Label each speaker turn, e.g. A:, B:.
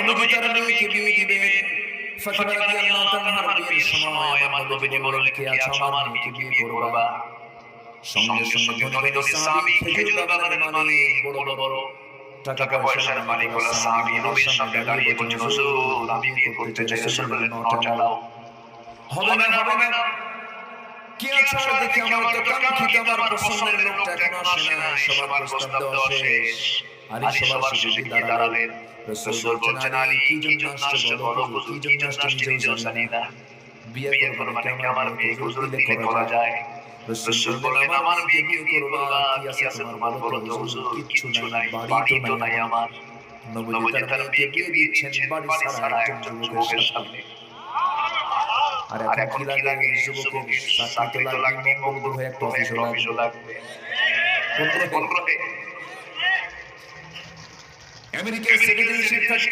A: নবী তার মেয়েকে বিয়ে দিবেন। ফাতিমা রাদিয়াল্লাহু তাআলার বিয়ের সময় আমার নবী বলেন, কে আছো আমার মেয়েকে বিয়ে করবা? সঙ্গে সঙ্গে ধনী ধনী সাহাবী খেজুর বাগানের মালিক, বড় বড় টাকা পয়সার মালিক হলো সাহাবী, নবীর সামনে দাঁড়িয়ে বলছেন, হুজুর আমি বিয়ে করতে চাই। রাসূল বললেন, নটাও হবে না। কে আছো দেখি, আমার তো কাঙ্ক্ষিত আমার পছন্দের লোকটা এখনো আসে না। সবার প্রস্তাব দেওয়া শেষ, আলী সবার শেষে গিয়ে দাঁড়ালেন। রাসূল বলছেন, আলী কি জন্য আসছো বলো, হুজুর কি জন্য আসছো নিজেও জানি না। বিয়ে করব মানে কি আমার মেয়ে, হুজুর দিলে করা যায়। রাসূল বললেন, আমার মেয়েকে বিয়ে করবা, কি আছে তোমার বলো তো হুজুর? কিচ্ছু নাই, বাড়ি তো নাই আমার। নবী তার মেয়েকে বিয়ে দিচ্ছেন বাড়ি ছাড়া একজন যুবকের সাথে। আর এখন কি লাগে, যুবকের চাকরি তো লাগবে, মঙ্গল গ্রহে একটা অফিসও লাগবে। কোন গ্রহে? আমেরিকার সিটিজেনশিপ